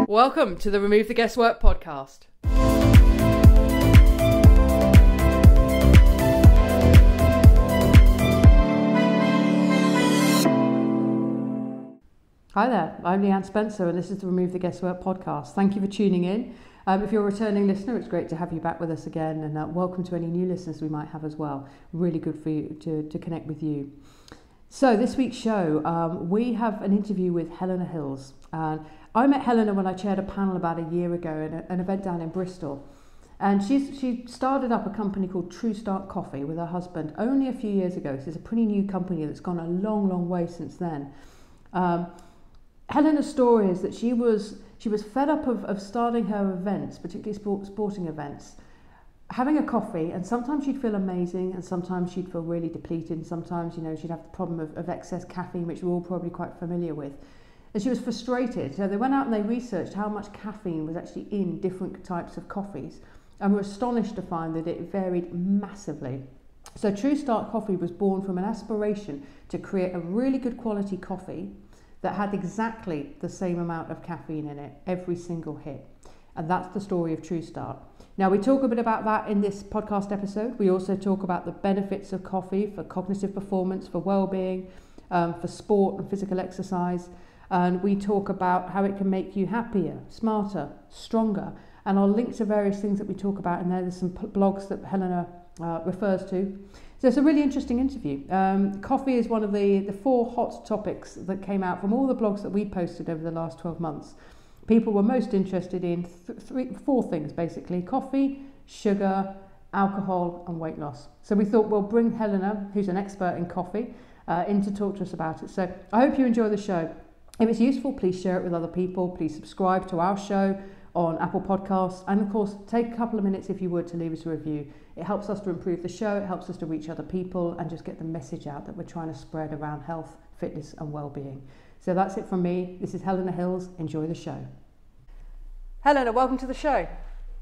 Welcome to the Remove the Guesswork podcast. Hi there, I'm Leanne Spencer and this is the Remove the Guesswork podcast. Thank you for tuning in. If you're a returning listener, it's great to have you back with us again, and welcome to any new listeners we might have as well. Really good for you to connect with you. So this week's show, we have an interview with Helena Hills. I met Helena when I chaired a panel about a year ago at an event down in Bristol. And she started up a company called True Start Coffee with her husband only a few years ago. So it's a pretty new company that's gone a long, long way since then. Helena's story is that she was fed up of starting her events, particularly sporting events, having a coffee, and sometimes she'd feel amazing and sometimes she'd feel really depleted, and sometimes, she'd have the problem of excess caffeine, which we're all probably quite familiar with. And she was frustrated. So they went out and they researched how much caffeine was actually in different types of coffees, and were astonished to find that it varied massively. So True Start Coffee was born from an aspiration to create a really good quality coffee that had exactly the same amount of caffeine in it, every single hit. And that's the story of True Start. Now, we talk a bit about that in this podcast episode. We also talk about the benefits of coffee for cognitive performance, for wellbeing, for sport and physical exercise. And we talk about how it can make you happier, smarter, stronger. And I'll link to various things that we talk about in there. There's some blogs that Helena refers to. So it's a really interesting interview. Coffee is one of the 4 hot topics that came out from all the blogs that we posted over the last 12 months. People were most interested in 4 things, basically: coffee, sugar, alcohol, and weight loss. So we thought we'll bring Helena, who's an expert in coffee, in to talk to us about it. So I hope you enjoy the show. If it's useful, please share it with other people. Please subscribe to our show on Apple Podcasts. And of course, take a couple of minutes, if you would, to leave us a review. It helps us to improve the show. It helps us to reach other people and just get the message out that we're trying to spread around health, fitness, and well-being. So that's it from me. This is Helena Hills. Enjoy the show. Helena, welcome to the show.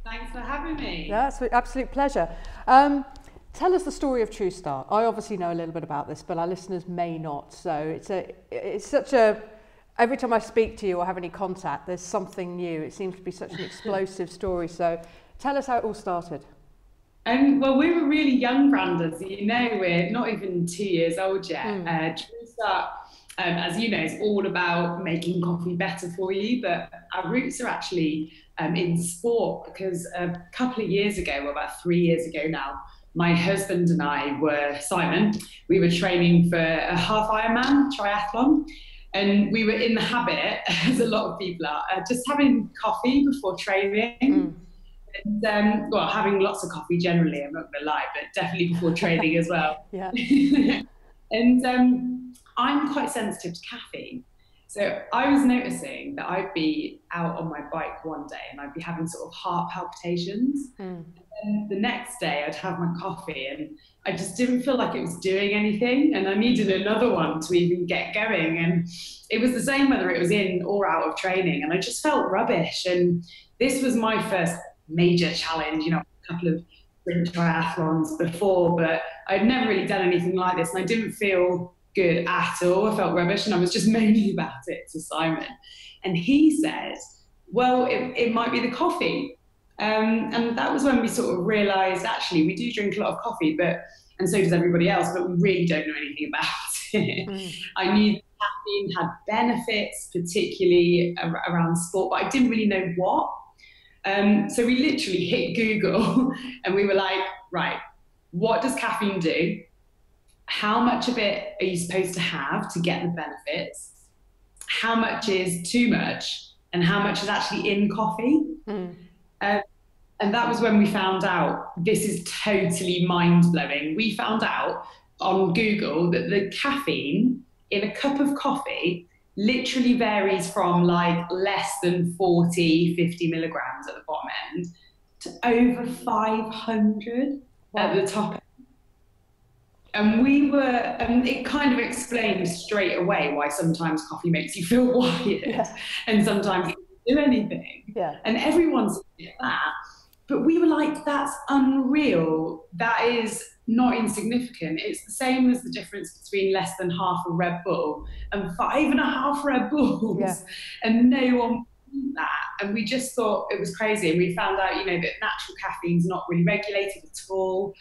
Thanks for having me. Yeah, it's an absolute pleasure. Tell us the story of True Start. I obviously know a little bit about this, but our listeners may not. So it's such a... Every time I speak to you or have any contact, there's something new. It seems to be such an explosive story. So tell us how it all started. Well, we were really young branders. We're not even 2 years old yet. True Start, as you know, is all about making coffee better for you. But our roots are actually in sport, because a couple of years ago, well, about 3 years ago now, my husband and I Simon, we were training for a half Ironman triathlon. And we were in the habit, as a lot of people are, just having coffee before training. And having lots of coffee generally, I'm not going to lie, but definitely before training as well. Yeah. And I'm quite sensitive to caffeine. So I was noticing that I'd be out on my bike one day and I'd be having sort of heart palpitations. And the next day I'd have my coffee and I just didn't feel like it was doing anything, and I needed another one to even get going. And it was the same whether it was in or out of training, and I just felt rubbish. And this was my first major challenge, a couple of sprint triathlons before, but I'd never really done anything like this, and I didn't feel good at all. I felt rubbish, and I was just moaning about it to Simon. And he said, well, it might be the coffee. And that was when we sort of realised, actually, we do drink a lot of coffee, and so does everybody else, but we really don't know anything about it. I knew caffeine had benefits, particularly around sport, but I didn't really know what. So we literally hit Google and we were like, right, what does caffeine do? How much of it are you supposed to have to get the benefits? How much is too much? And how much is actually in coffee? And that was when we found out, this is totally mind-blowing. We found out on Google that the caffeine in a cup of coffee literally varies from like less than 40, 50 milligrams at the bottom end to over 500 at the top end. And it kind of explained straight away why sometimes coffee makes you feel wired and sometimes it doesn't do anything. Yeah. And everyone's like that. But we were like, that's unreal. That is not insignificant. It's the same as the difference between less than half a Red Bull and 5.5 Red Bulls. Yeah. And no one that. and we just thought it was crazy. And we found out, that natural caffeine's not really regulated at all.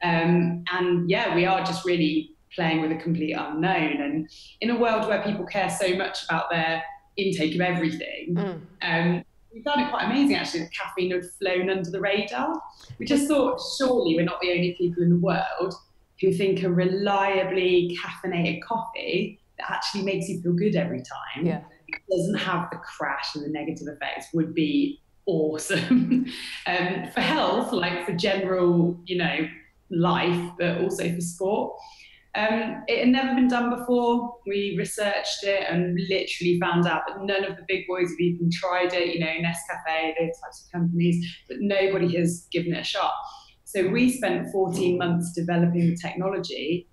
And yeah, we are just really playing with a complete unknown. And in a world where people care so much about their intake of everything, we found it quite amazing actually that caffeine had flown under the radar. We just thought, surely we're not the only people in the world who think a reliably caffeinated coffee that actually makes you feel good every time, doesn't have the crash and the negative effects, would be awesome. For health, like for general, life, but also for sport. It had never been done before. We researched it and literally found out that none of the big boys have even tried it, Nescafe, those types of companies, but nobody has given it a shot. So we spent 14 months developing the technology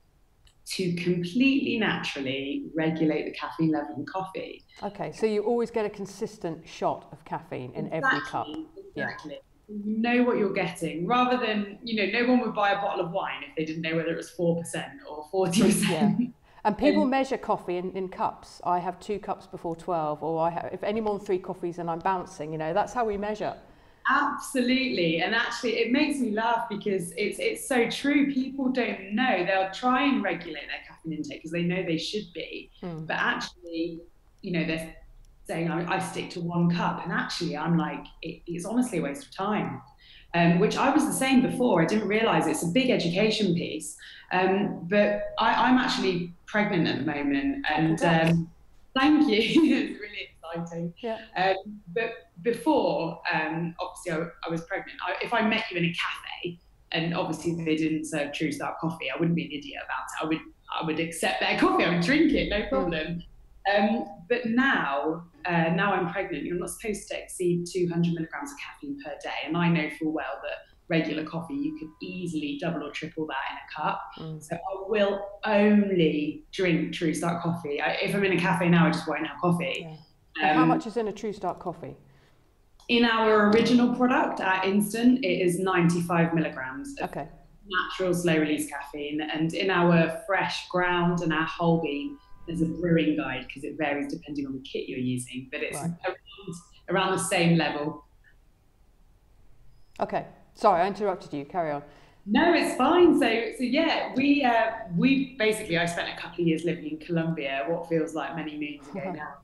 to completely naturally regulate the caffeine level in coffee. Okay, so you always get a consistent shot of caffeine in every cup. Exactly. Yeah. You know what you're getting, rather than, no one would buy a bottle of wine if they didn't know whether it was 4% or 40%. Yeah. And people measure coffee in cups. I have 2 cups before 12, or if any more than 3 coffees and I'm bouncing, that's how we measure. Absolutely. And actually it makes me laugh because it's so true. People don't know. They'll try and regulate their caffeine intake because they know they should be. But actually, they're saying I stick to 1 cup, and actually I'm like, it's honestly a waste of time. Which I was the same before. I didn't realize it's a big education piece. But I'm actually pregnant at the moment, and thank you. It's really exciting. Yeah. But before, obviously I was pregnant. If I met you in a cafe and obviously they didn't serve True Start coffee, I wouldn't be an idiot about it. I would accept their coffee. I would drink it, no problem. But now I'm pregnant, you're not supposed to exceed 200 milligrams of caffeine per day. And I know full well that regular coffee, you could easily double or triple that in a cup. So I will only drink True Start coffee. If I'm in a cafe now, I just won't have coffee. Yeah. How much is in a True Start coffee? In our original product, our instant, it is 95 milligrams of natural slow release caffeine. And in our fresh ground and our whole bean, there's a brewing guide because it varies depending on the kit you're using, but it's around the same level. Okay, sorry, I interrupted you. Carry on. No, it's fine. So yeah, we basically, I spent a couple of years living in Colombia, what feels like many moons ago now.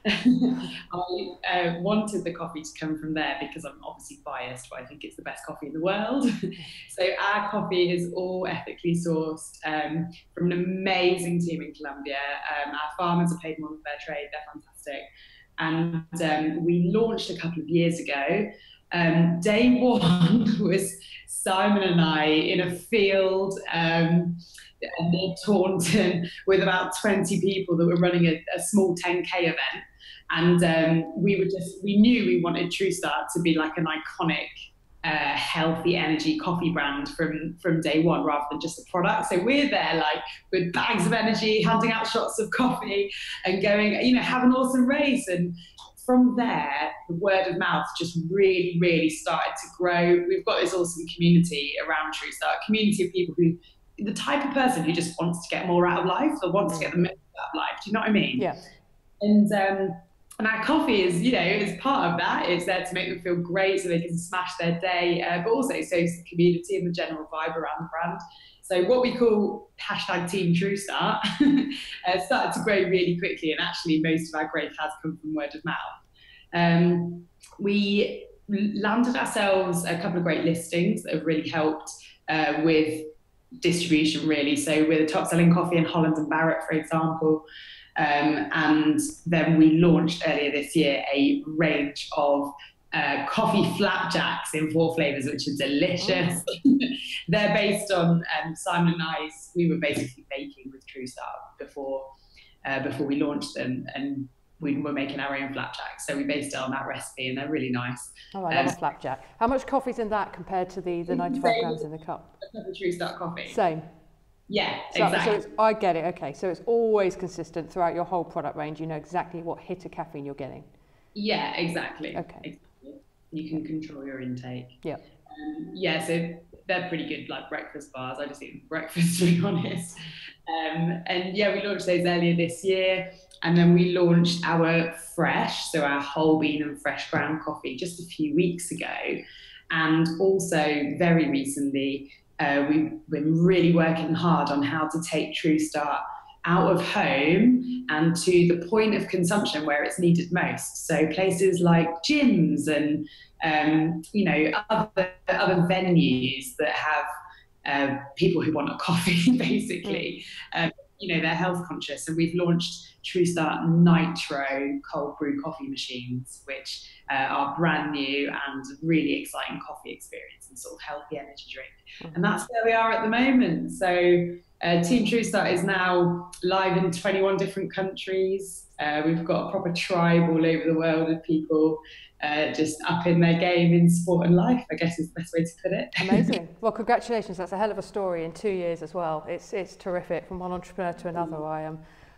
I wanted the coffee to come from there because I'm obviously biased, but I think it's the best coffee in the world. So our coffee is all ethically sourced from an amazing team in Colombia. Our farmers are paid more than fair trade. They're fantastic. And we launched a couple of years ago. Day one was Simon and I in a field near Taunton with about 20 people that were running a small 10K event. And we knew we wanted True Start to be like an iconic, healthy energy coffee brand from day one, rather than just a product. So we're there like with bags of energy, handing out shots of coffee and going, have an awesome race. And from there, the word of mouth just really, really started to grow. We've got this awesome community around True Start, a community of people who, the type of person who just wants to get more out of life or wants to get the most out of life. Do you know what I mean? Yeah. And our coffee is, is part of that. It's there to make them feel great so they can smash their day, but also so it's the community and the general vibe around the brand. So what we call #Team True Start started to grow really quickly, and actually most of our growth has come from word of mouth. We landed ourselves a couple of great listings that have really helped with distribution, really. So we're the top selling coffee in Holland and Barrett, for example. And then we launched earlier this year a range of coffee flapjacks in 4 flavors, which are delicious. They're based on Simon and I's. We were basically baking with True Start before we launched them, and we were making our own flapjacks. So we based it on that recipe, and they're really nice. Oh, I love a flapjack. How much coffee's in that compared to the 95 grams in the cup? A cup of True Start coffee. Same. Yeah, exactly. So I get it. Okay, so it's always consistent throughout your whole product range. You know exactly what hit of caffeine you're getting. Yeah, exactly. Okay. Exactly. You can control your intake. Yeah. So they're pretty good, like breakfast bars. I just eat them for breakfast, to be honest. And yeah, we launched those earlier this year. And then we launched our fresh, so our whole bean and fresh ground coffee just a few weeks ago. And also very recently, we've been really working hard on how to take True Start out of home and to the point of consumption where it's needed most. So places like gyms and other venues that have people who want a coffee, basically. They're health conscious, and we've launched True Start Nitro cold brew coffee machines, which are brand new and really exciting coffee experience and sort of healthy energy drink. And that's where we are at the moment. So Team True Start is now live in 21 different countries. We've got a proper tribe all over the world of people just up in their game in sport and life, I guess is the best way to put it. Amazing. Well, congratulations. That's a hell of a story in 2 years as well. It's terrific from one entrepreneur to another. I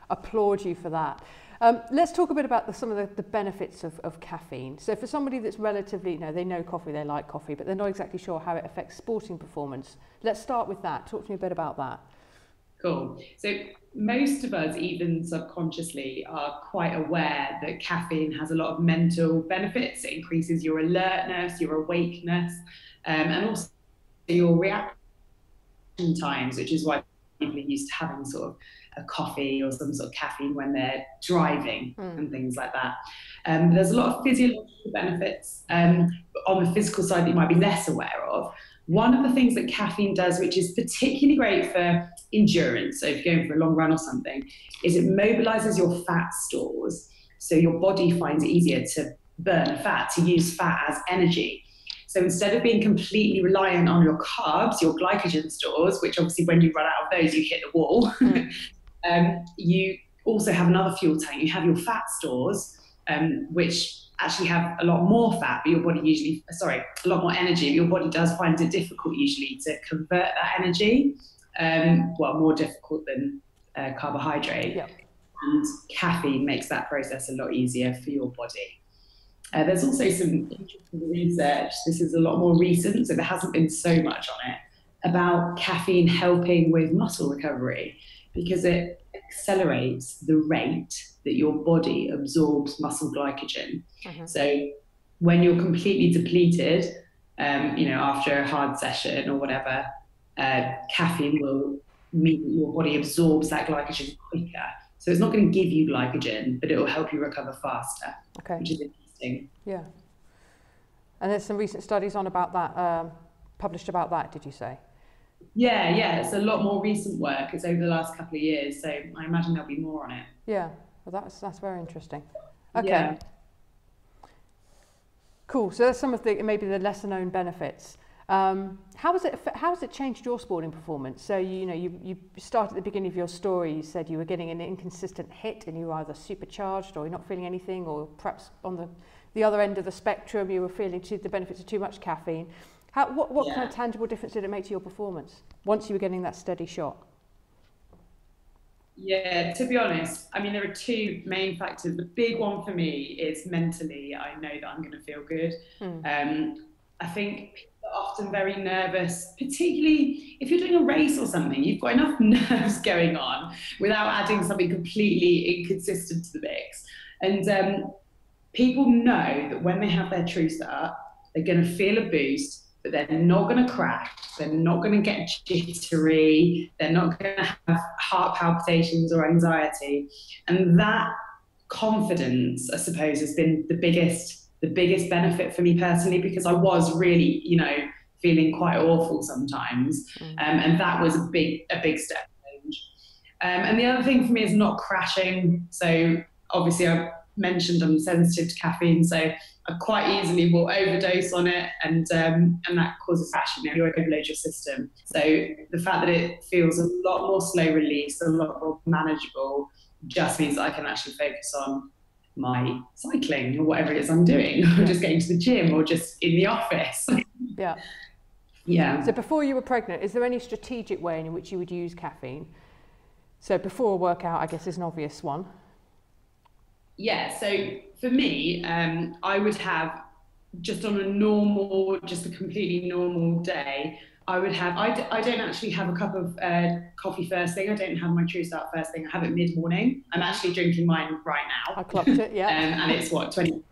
applaud you for that. Let's talk a bit about some of the benefits of caffeine. So for somebody that's relatively, they know coffee, they like coffee, but they're not exactly sure how it affects sporting performance. Let's start with that. Talk to me a bit about that. Cool. So most of us, even subconsciously, are quite aware that caffeine has a lot of mental benefits. It increases your alertness, your awakeness, and also your reaction times, which is why people are used to having sort of a coffee or some sort of caffeine when they're driving and things like that. There's a lot of physiological benefits on the physical side that you might be less aware of. One of the things that caffeine does, which is particularly great for endurance, so if you're going for a long run or something, is it mobilizes your fat stores. So your body finds it easier to burn fat, to use fat as energy. So instead of being completely reliant on your carbs, your glycogen stores, which obviously when you run out of those, you hit the wall, you also have another fuel tank. You have your fat stores, which actually have a lot more fat, but your body a lot more energy, but your body does find it difficult usually to convert that energy, more difficult than carbohydrate. Yep. And caffeine makes that process a lot easier for your body. There's also some interesting research, this is a lot more recent, so there hasn't been so much on it, about caffeine helping with muscle recovery, because it accelerates the rate that your body absorbs muscle glycogen. So when you're completely depleted, after a hard session or whatever, caffeine will mean that your body absorbs that glycogen quicker. So it's not going to give you glycogen, but it will help you recover faster, which is interesting. Yeah. And there's some recent studies on about that, published about that, did you say? Yeah, it's a lot more recent work. It's over the last couple of years, so I imagine there'll be more on it. Yeah, well, that's very interesting. Okay. Yeah. Cool. So there's some of maybe the lesser known benefits. How has it changed your sporting performance? So you started at the beginning of your story. You said you were getting an inconsistent hit, and you were either supercharged, or you're not feeling anything, or perhaps on the other end of the spectrum, you were feeling the benefits of too much caffeine. What kind of tangible difference did it make to your performance once you were getting that steady shot? Yeah, to be honest, I mean, there are two main factors. The big one for me is mentally, I know that I'm going to feel good. I think people are often very nervous, particularly if you're doing a race or something. You've got enough nerves going on without adding something completely inconsistent to the mix. And people know that when they have their True Start, they're going to feel a boost, but they're not going to crash, they're not going to get jittery, they're not going to have heart palpitations or anxiety. And that confidence, I suppose, has been the biggest benefit for me personally, because I was really, feeling quite awful sometimes. And that was a big step change. And the other thing for me is not crashing. So obviously I've mentioned I'm sensitive to caffeine, so I quite easily will overdose on it, and that causes crash. You overload your system. So the fact that it feels a lot more slow release, a lot more manageable, just means that I can actually focus on my cycling or whatever it is I'm doing, or just getting to the gym, or just in the office. Yeah. So before you were pregnant, is there any strategic way in which you would use caffeine? So before a workout, I guess, is an obvious one. Yeah, so for me, I would have, just on a completely normal day, I don't actually have a cup of coffee first thing. I don't have my True Start first thing. I have it mid-morning. I'm actually drinking mine right now. I clocked it, yeah. And it's what, 20?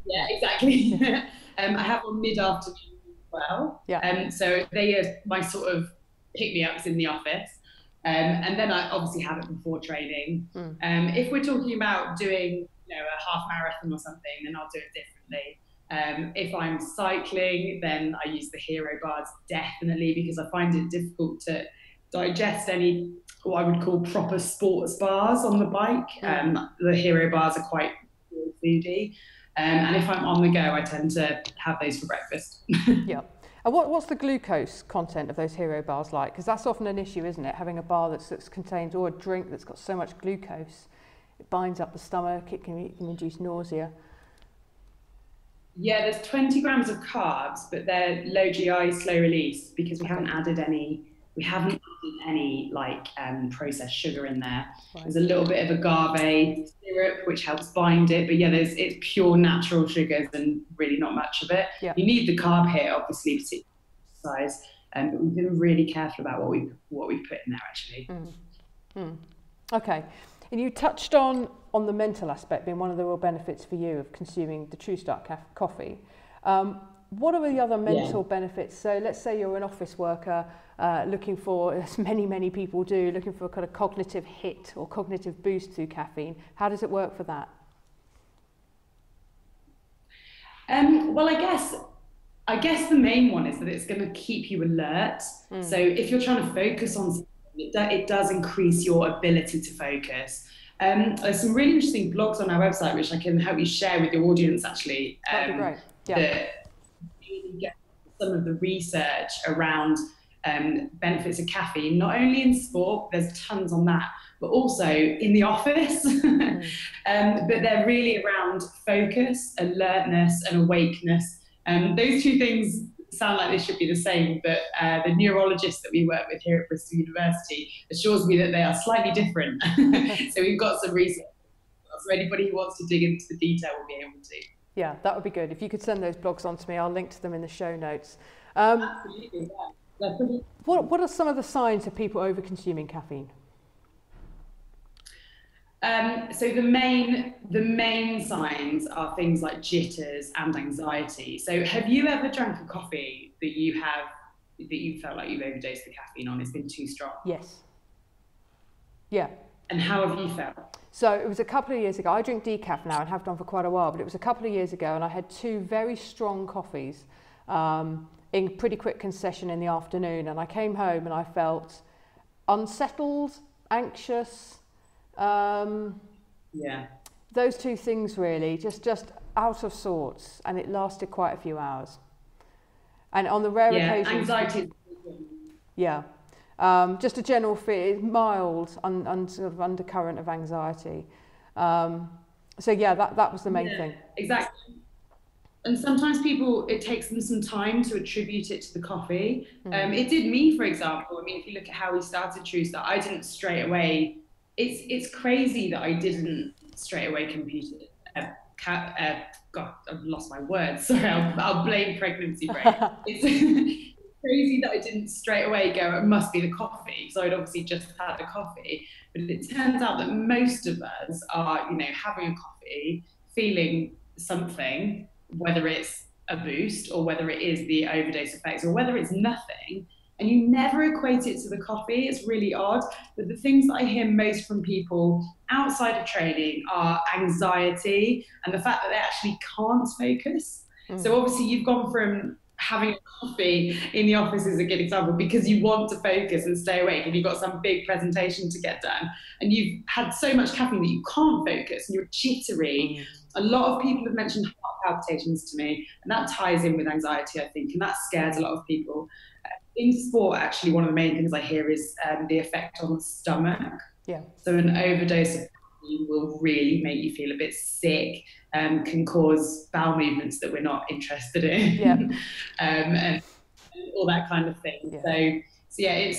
Yeah, exactly. Yeah. I have one mid-afternoon as well. Yeah. So they are my sort of pick-me-ups in the office. And then I obviously have it before training. If we're talking about doing, you know, a half marathon or something, then I'll do it differently. If I'm cycling, then I use the hero bars definitely, because I find it difficult to digest any what I would call proper sports bars on the bike. The hero bars are quite foody. And if I'm on the go, I tend to have those for breakfast. Yeah. And what's the glucose content of those hero bars like? Because that's often an issue, isn't it? Having a bar that's contained, or a drink that's got so much glucose, it binds up the stomach, it can induce nausea. Yeah, there's 20 grams of carbs, but they're low GI, slow release, because we haven't added any like processed sugar in there. Right. There's a little bit of agave syrup which helps bind it, but yeah, it's pure natural sugars and really not much of it. Yeah. You need the carb hit, obviously, particularly exercise, but we've been really careful about what we put in there actually. Okay. And you touched on the mental aspect being one of the real benefits for you of consuming the True Start coffee. What are the other mental benefits? So let's say you're an office worker looking for, as many people do, looking for a kind of cognitive hit or cognitive boost through caffeine. How does it work for that? Well, I guess the main one is that it's going to keep you alert. So if you're trying to focus on something, it does increase your ability to focus. There's some really interesting blogs on our website which I can help you share with your audience actually. That'd be great. Yeah. That really get some of the research around benefits of caffeine, not only in sport, there's tons on that, but also in the office. But they're really around focus, alertness, and awakeness. Those two things sound like they should be the same, but the neurologist that we work with here at Bristol University assures me that they are slightly different. So we've got some research. So anybody who wants to dig into the detail will be able to. Yeah, that would be good. If you could send those blogs on to me, I'll link to them in the show notes. Absolutely, yeah. What are some of the signs of people over-consuming caffeine? So the main signs are things like jitters and anxiety. So have you ever drank a coffee that you felt like you've overdosed the caffeine on? It's been too strong? Yes. Yeah. And how have you felt? So it was a couple of years ago. I drink decaf now and have done for quite a while, but it was a couple of years ago and I had two very strong coffees in pretty quick concession in the afternoon, and I came home and I felt unsettled, anxious. Those two things really, just out of sorts, and it lasted quite a few hours. And on the rare occasions, anxiety. Yeah, just a general fear, mild, sort of undercurrent of anxiety. So yeah, that was the main thing. Exactly. And sometimes it takes them some time to attribute it to the coffee. It did me, for example. I mean, if you look at how we started True Start, I didn't straight away. It's crazy that I didn't straight away compute it. God, I've lost my words. Sorry, I'll blame pregnancy brain. It's crazy that I didn't straight away go, it must be the coffee. So I'd obviously just had a coffee. But it turns out that most of us are, having a coffee, feeling something, whether it's a boost or whether it is the overdose effects or whether it's nothing. And you never equate it to the coffee. It's really odd. But the things that I hear most from people outside of training are anxiety and the fact that they actually can't focus. So obviously you've gone from having a coffee in the office is a good example because you want to focus and stay awake and you've got some big presentation to get done and you've had so much caffeine that you can't focus and you're jittery. A lot of people have mentioned heart palpitations to me, and that ties in with anxiety, I think, and that scares a lot of people. In sport, actually, one of the main things I hear is the effect on the stomach. Yeah. So an overdose of caffeine will really make you feel a bit sick, can cause bowel movements that we're not interested in, and all that kind of thing. Yeah. So yeah,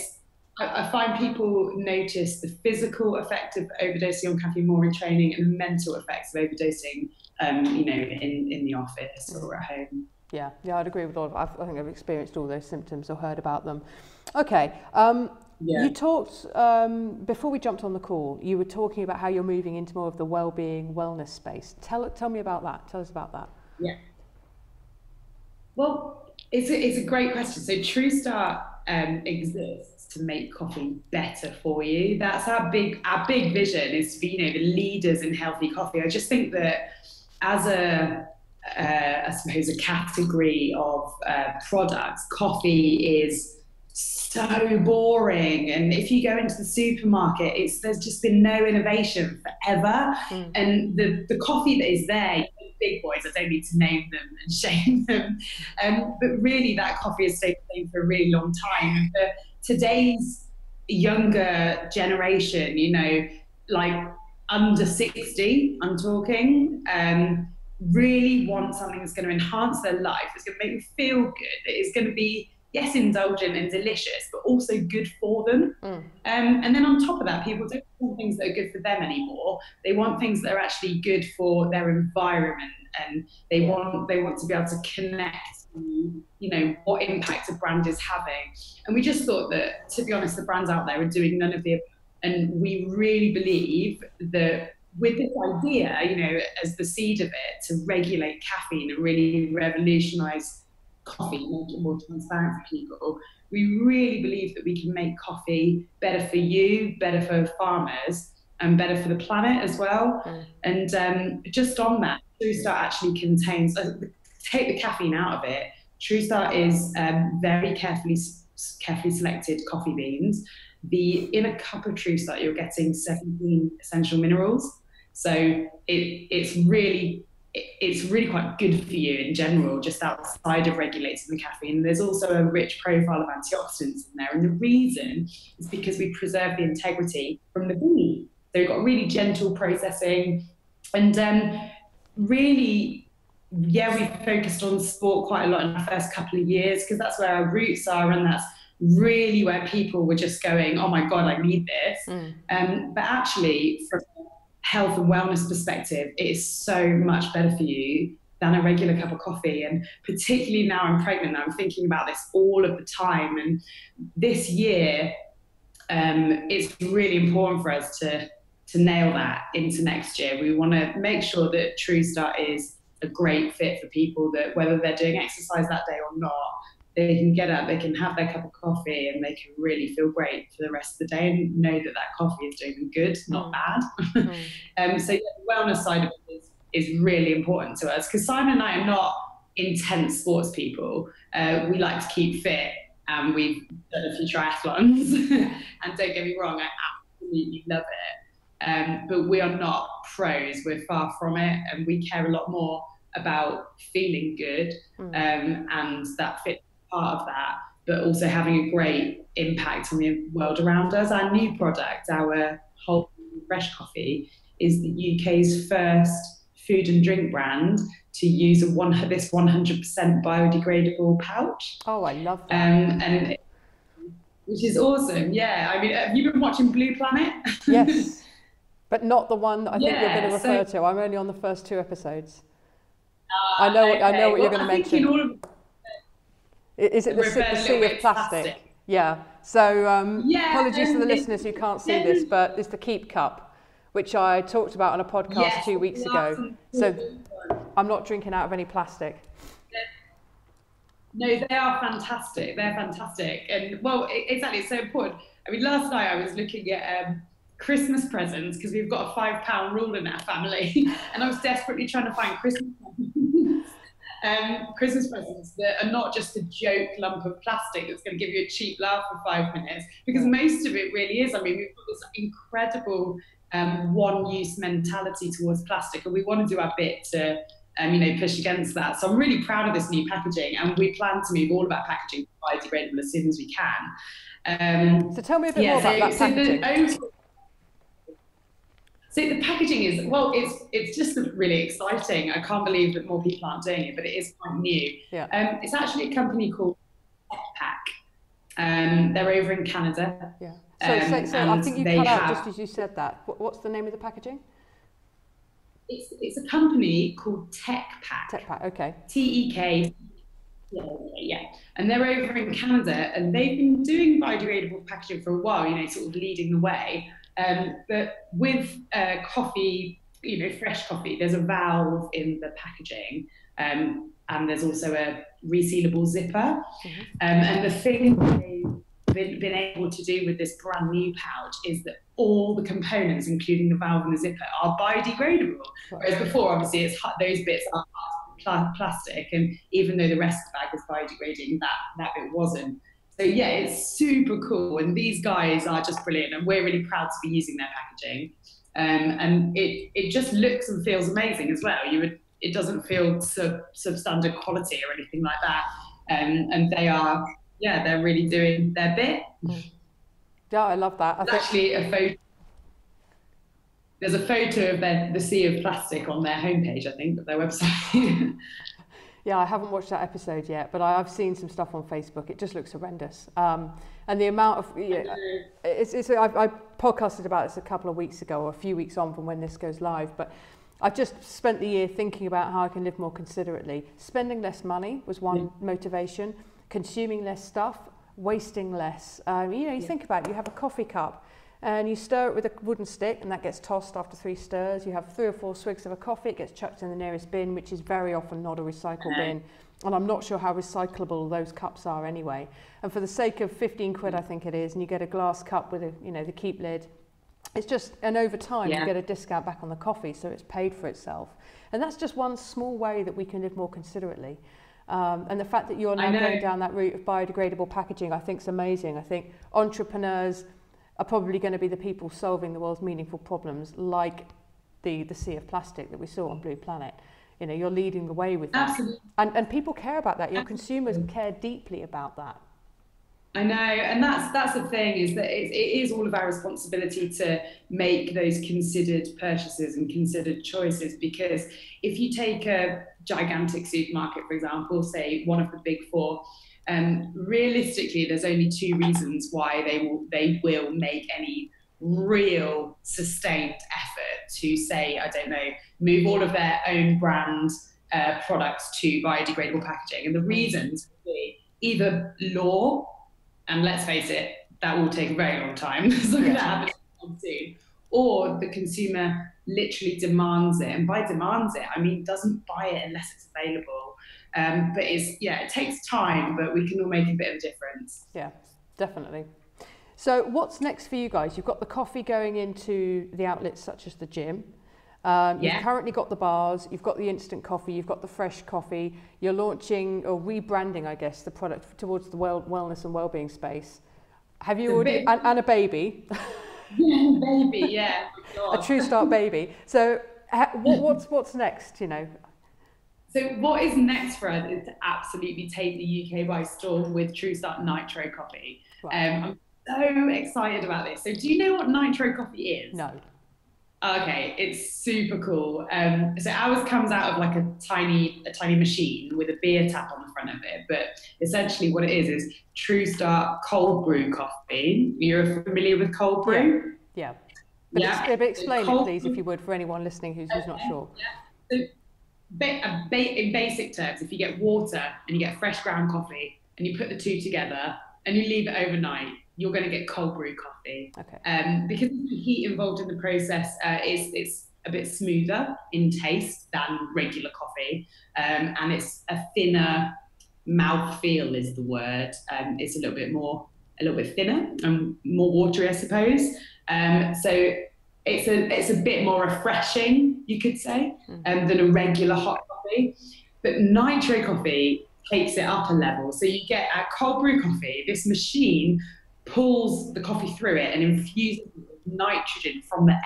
I find people notice the physical effect of overdosing on caffeine more in training and the mental effects of overdosing, in the office or at home. Yeah, I'd agree with all of I think I've experienced all those symptoms or heard about them. Okay, you talked, before we jumped on the call, you were talking about how you're moving into more of the wellbeing, wellness space. Tell me about that. Tell us about that. Yeah. Well, it's a great question. So TrueStart exists to make coffee better for you. That's our big vision, is to be, you know, the leaders in healthy coffee. I just think that as I suppose a category of products, coffee is so boring, and if you go into the supermarket, there's just been no innovation forever. And the coffee that is there, big boys, I don't need to name them and shame them, but really that coffee has stayed the same for a really long time. And for today's younger generation, you know, like under 60, I'm talking, really want something that's going to enhance their life, it's going to make them feel good, that is going to be, yes, indulgent and delicious, but also good for them. And then on top of that, people don't want things that are good for them anymore. They want things that are actually good for their environment, and they want to be able to connect to, you know, what impact a brand is having. And we just thought that, to be honest, the brands out there are doing none of the above. And we really believe that with this idea, you know, as the seed of it, to regulate caffeine and really revolutionize coffee, make it more transparent for people, we really believe that we can make coffee better for you, better for farmers, and better for the planet as well. And just on that, TrueStart actually contains, take the caffeine out of it, TrueStart is very carefully selected coffee beans. In a cup of TrueStart, you're getting 17 essential minerals. So it's really quite good for you in general, just outside of regulating the caffeine. There's also a rich profile of antioxidants in there. And the reason is because we preserve the integrity from the bean. So we've got really gentle processing. And really, yeah, we focused on sport quite a lot in the first couple of years, because that's where our roots are, and that's really where people were just going, oh my God, I need this. But actually, from a health and wellness perspective, it is so much better for you than a regular cup of coffee. And particularly now I'm pregnant, I'm thinking about this all of the time. And this year, it's really important for us to nail that into next year. We want to make sure that TrueStart is a great fit for people, that whether they're doing exercise that day or not, they can get up, they can have their cup of coffee, and they can really feel great for the rest of the day and know that that coffee is doing them good, not bad. So yeah, the wellness side of it is really important to us, because Simon and I are not intense sports people. We like to keep fit, and we've done a few triathlons. And don't get me wrong, I absolutely love it. But we are not pros, we're far from it, and we care a lot more about feeling good, and that fit part of that, but also having a great impact on the world around us. Our new product, our whole fresh coffee, is the UK's first food and drink brand to use this 100% biodegradable pouch. Oh, I love that. Which is awesome. Yeah, I mean, have you been watching Blue Planet? Yes, but not the one that I think you're going to refer to. I'm only on the first 2 episodes. I know what you're going to mention. Is it the sea of plastic? Yeah. So apologies to the listeners who can't see this, but it's the Keep Cup, which I talked about on a podcast 2 weeks ago. So I'm not drinking out of any plastic. No, they are fantastic. They're fantastic. And well, exactly, it's so important. I mean, last night I was looking at Christmas presents, because we've got a £5 rule in our family, and I was desperately trying to find Christmas presents that are not just a joke lump of plastic that's going to give you a cheap laugh for 5 minutes, because most of it really is. I mean, we've got this incredible one-use mentality towards plastic, and we want to do our bit to push against that. So I'm really proud of this new packaging, and we plan to move all of our packaging to biodegradable as soon as we can. So tell me a bit more about that packaging. So the packaging is, well, it's just really exciting. I can't believe that more people aren't doing it, but it is quite new. Yeah. It's actually a company called Pack. They're over in Canada. Yeah. So I think you cut out just as you said that. What's the name of the packaging? It's a company called TechPack. TechPack, okay. TEK. Yeah. And they're over in Canada, and they've been doing biodegradable packaging for a while, you know, sort of leading the way. But with coffee, you know, fresh coffee, there's a valve in the packaging, and there's also a resealable zipper. And the thing they've been able to do with this brand new pouch is that all the components, including the valve and the zipper, are biodegradable. Whereas before, obviously, those bits are plastic, and even though the rest of the bag was biodegrading, that bit wasn't. So yeah, it's super cool, and these guys are just brilliant, and we're really proud to be using their packaging. And it just looks and feels amazing as well. It doesn't feel substandard quality or anything like that. And they're really doing their bit. Yeah, I love that. Actually, there's a photo of the sea of plastic on their homepage, I think, of their website. Yeah, I haven't watched that episode yet, but I've seen some stuff on Facebook. It just looks horrendous. And the amount of, I podcasted about this a couple of weeks ago, or a few weeks on from when this goes live, but I've just spent the year thinking about how I can live more considerately. Spending less money was one motivation, consuming less stuff, wasting less. You think about it, you have a coffee cup, and you stir it with a wooden stick, and that gets tossed after 3 stirs. You have 3 or 4 swigs of a coffee, it gets chucked in the nearest bin, which is very often not a recycle bin. And I'm not sure how recyclable those cups are anyway. And for the sake of 15 quid, I think it is, and you get a glass cup with the keep lid, it's just, and over time you get a discount back on the coffee, so it's paid for itself. And that's just one small way that we can live more considerately. And the fact that you're now going down that route of biodegradable packaging, I think is amazing. I think entrepreneurs are probably going to be the people solving the world's meaningful problems, like the sea of plastic that we saw on Blue Planet. You know, you're leading the way with that. Absolutely. And people care about that. Your consumers care deeply about that. I know, and that's the thing, is that it is all of our responsibility to make those considered purchases and considered choices. Because if you take a gigantic supermarket, for example, say one of the big 4, realistically, there's only 2 reasons why they will make any real sustained effort to say, I don't know, move all of their own brand products to biodegradable packaging. And the reasons would be either law, and let's face it, that will take a very long time. It's not going to happen soon. Or the consumer literally demands it. And by demands it, I mean doesn't buy it unless it's available. But it takes time, but we can all make a bit of a difference. Yeah, definitely. So what's next for you guys? You've got the coffee going into the outlets such as the gym. You've currently got the bars, you've got the instant coffee, you've got the fresh coffee. You're launching or rebranding, I guess, the product towards the wellness and wellbeing space. Have you already, and a baby? Yeah, baby, yeah. A True Start baby. So what's next, you know? So what is next for us is to absolutely take the UK by storm with True Start Nitro Coffee. Wow. I'm so excited about this. So do you know what Nitro Coffee is? No. Okay, it's super cool. So ours comes out of like a tiny machine with a beer tap on the front of it. But essentially what it is True Start cold brew coffee. You're familiar with cold brew? Yeah. But explain it, please, if you would, for anyone listening who's not sure. So in basic terms, if you get water and you get fresh ground coffee and you put the 2 together and you leave it overnight, you're going to get cold brew coffee. Okay. Because the heat involved in the process, it's a bit smoother in taste than regular coffee, and it's a thinner mouthfeel is the word. It's a little bit thinner and more watery, I suppose. So it's a bit more refreshing, you could say, than a regular hot coffee. But Nitro Coffee takes it up a level. So you get a cold brew coffee. This machine pulls the coffee through it and infuses it with nitrogen from the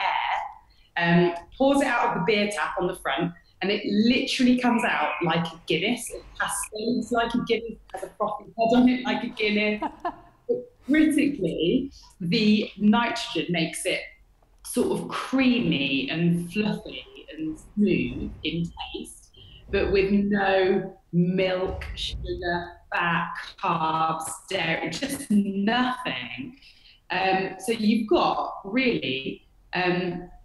air, pours it out of the beer tap on the front, and it literally comes out like a Guinness. It cascades like a Guinness, has a frothy head on it like a Guinness. But critically, the nitrogen makes it sort of creamy and fluffy and smooth in taste, but with no milk, sugar, fat, carbs, dairy, just nothing. So you've got really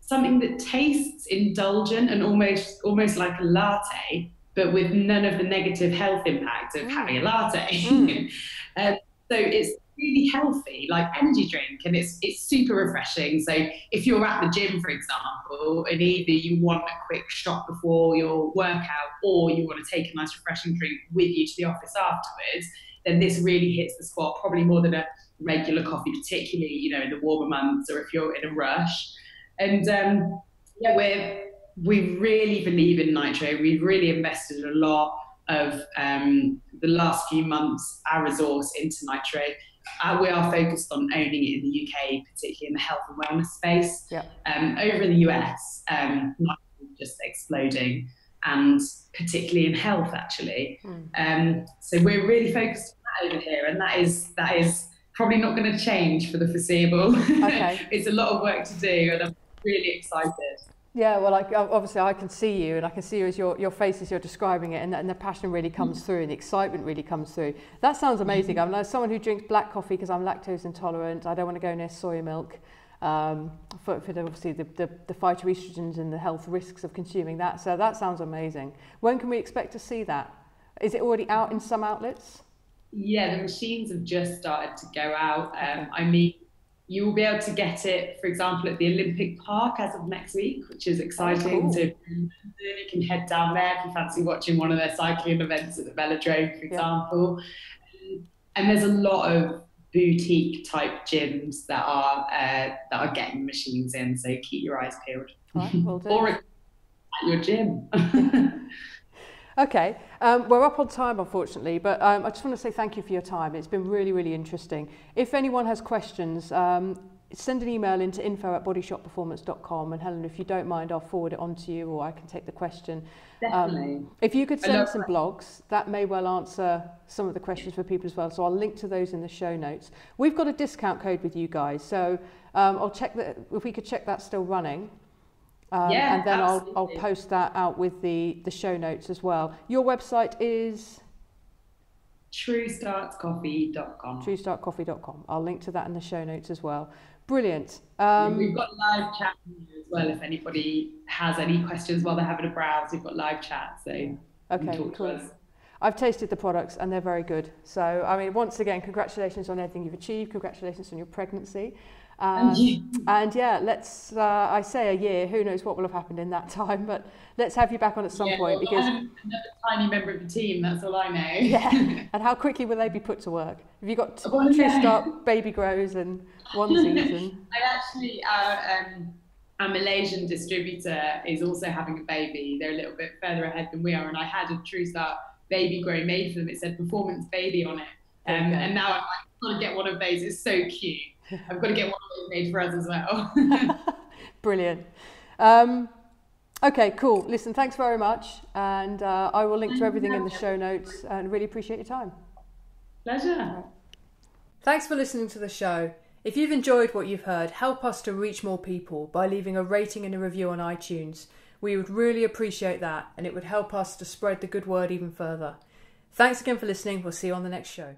something that tastes indulgent and almost like a latte, but with none of the negative health impacts of having a latte. So it's really healthy, like energy drink, and it's super refreshing. So if you're at the gym, for example, and either you want a quick shot before your workout or you want to take a nice refreshing drink with you to the office afterwards, then this really hits the spot, probably more than a regular coffee, particularly, you know, in the warmer months or if you're in a rush. And we really believe in Nitro. We've really invested a lot of the last few months, our resource into Nitro. We are focused on owning it in the UK, particularly in the health and wellness space. Over in the US, Nitro is just exploding, and particularly in health, actually. So we're really focused on that over here, and that is probably not going to change for the foreseeable. It's a lot of work to do, and I'm really excited. Yeah, well, obviously I can see you, and I can see you as your face as you're describing it, and the passion really comes through, and the excitement really comes through. That sounds amazing. I'm like someone who drinks black coffee because I'm lactose intolerant. I don't want to go near soy milk for obviously the phytoestrogens and the health risks of consuming that. So that sounds amazing. When can we expect to see that? Is it already out in some outlets? Yeah, the machines have just started to go out. I mean, you will be able to get it, for example, at the Olympic Park as of next week, which is exciting. Cool. So you can head down there if you fancy watching one of their cycling events at the Velodrome, for example. And there's a lot of boutique type gyms that are getting machines in, so keep your eyes peeled. Right, will do. Or at your gym. Okay, we're up on time, unfortunately, but I just want to say thank you for your time. It's been really, really interesting. If anyone has questions, send an email into info@bodyshotperformance.com, and Helen, if you don't mind, I'll forward it on to you, or I can take the question. Definitely. If you could send some blogs, that may well answer some of the questions for people as well, so I'll link to those in the show notes. We've got a discount code with you guys, so I'll check that, if we could check that's still running. And then I'll post that out with the show notes as well. Your website is? TrueStartsCoffee.com. TrueStartCoffee.com. I'll link to that in the show notes as well. Brilliant. We've got live chat as well. If anybody has any questions while they're having a browse, we've got live chat. So okay, cool. I've tasted the products and they're very good. So, I mean, once again, congratulations on everything you've achieved. Congratulations on your pregnancy. And yeah, let's, I say a year, who knows what will have happened in that time, but let's have you back on at some point. Because I'm another tiny member of the team, that's all I know. Yeah, and how quickly will they be put to work? Have you got True Start baby grows and onesies? And I actually, our Malaysian distributor is also having a baby. They're a little bit further ahead than we are, and I had a True Start baby grow made for them. It said performance baby on it. And now I'm like, I've got to get one of those. It's so cute. I've got to get one of those made for us as well. Brilliant. Okay, cool. Listen, thanks very much. And I will link to everything in the show notes, and really appreciate your time. Pleasure. Right. Thanks for listening to the show. If you've enjoyed what you've heard, help us to reach more people by leaving a rating and a review on iTunes. We would really appreciate that, and it would help us to spread the good word even further. Thanks again for listening. We'll see you on the next show.